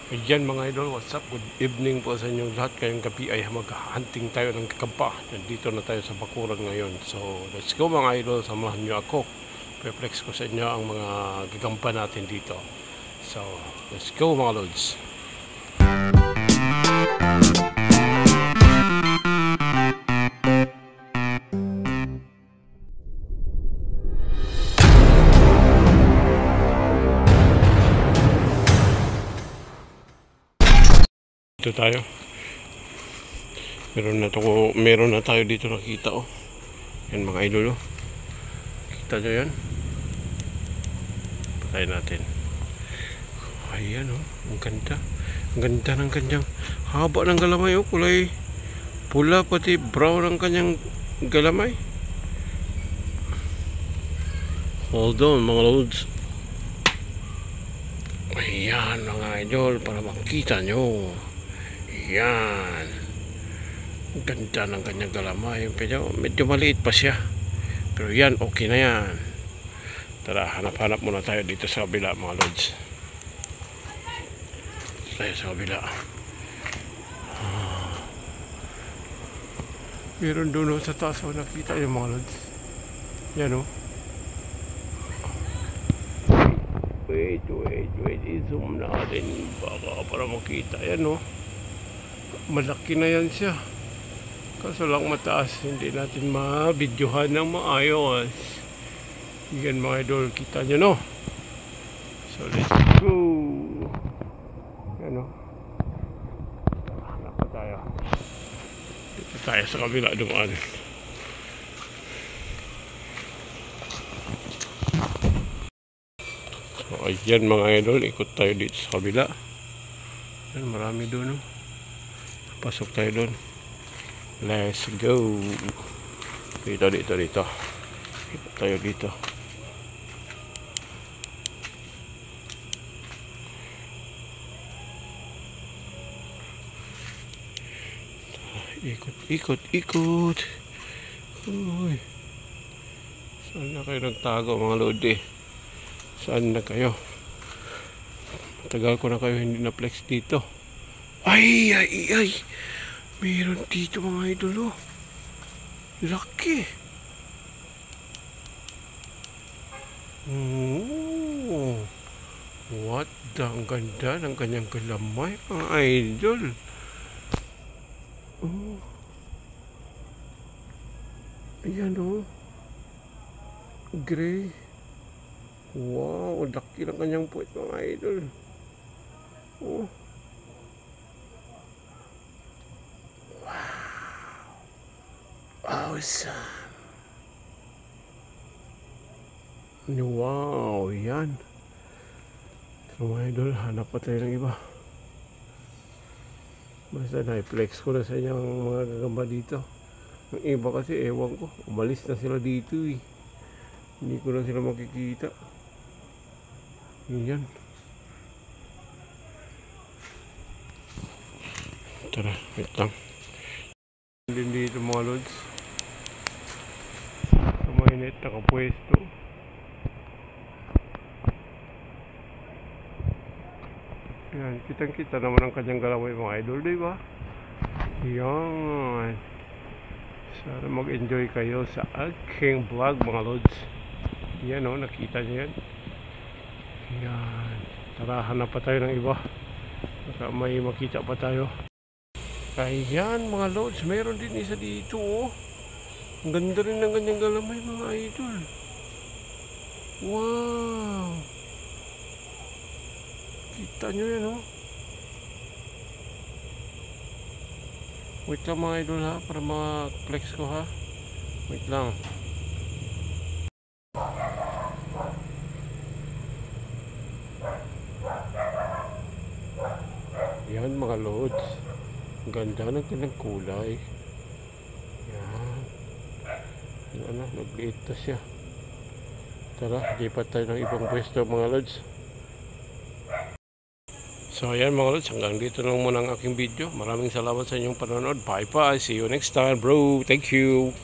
Ayan mga idol, what's up? Good evening po sa inyong lahat. Ngayong gabi ay mag-hunting tayo ng kakampa. Nandito na tayo sa bakuran ngayon. So let's go mga idol, samahan nyo ako. Pe-flex ko sa inyo ang mga gagampa natin dito. So let's go mga lods. Dito tayo. Meron na tayo dito nakita oh. Yan mga idol oh. Kita nyo yan? Patayin natin. Ayan oh, ang ganda. Ang ganda ng kanyang haba ng galamay oh. Kulay pula pati brown ang kanyang galamay. Hold on mga loads. Ayan mga idol, para makita nyo. Yan. Ganda ng kanyang galamay. Medyo maliit pa siya. Pero yan, okay na yan. Tara, hanap-hanap muna tayo dito sa kabila mga lods. Tayo sa kabila. Meron doon sa taas o nakita yung mga lods. Yan o. Wait. I-zoom natin. Baka para makita. Yan o. Malaki na yan siya. Kaso lang mataas, hindi natin ma-videohan ng maayos. Yan mga idol, kita nyo no. So let's go. Yan o. Hanap pa tayo. Dito tayo sa kabila dumaan. So ayan mga idol, ikot tayo dito sa kabila. Yan, marami doon no. Pasok tayo doon. Let's go. Dito. Ikot tayo dito. Ikot. Uy. Saan na kayo nagtago mga lodi? Saan na kayo? Matagal ko na kayo hindi na flex dito. Ay. Meron dito mga idol oh. Laki. Oh. What the? Ang ganda ng kanyang galamay mga idol. Oh. Ayan oh. Gray. Wow, laki ng kanyang puwet mga idol. Oh. Awesome. Wow, yan. So mga idol, hanap pa tayo ng iba. Basta na-flex ko na sa inyo ang mga gagamba dito. Ang iba kasi, ewan ko, umalis na sila dito eh. Hindi ko na sila makikita. Yan. Tara, wait lang. Din dito mga lods. Mainit, nakapwesto. Yan, kitang-kita naman ang kanyang galaway mga idol, diba? Yan. Sana mag-enjoy kayo sa aking vlog mga lods. Yan o, nakita nyo yan. Yan. Tara, hanap pa tayo ng iba. Baka may makita pa tayo. Ayan mga lods, meron din isa dito oh. Ang ganda rin ng kanyang galamay mga idol. Wow. Kita nyo yan oh. Wait lang mga idol ha, para ma-flex ko ha. Wait lang. Yan mga lods. Ang ganda ng kanyang kulay. Yan. Yan na, nag-liit na siya. Tara, lipat tayo ng ibang pwesto mga lods. So ayan mga lods, hanggang dito lang muna ang aking video. Maraming salamat sa inyong panonood. Bye bye, see you next time bro. Thank you.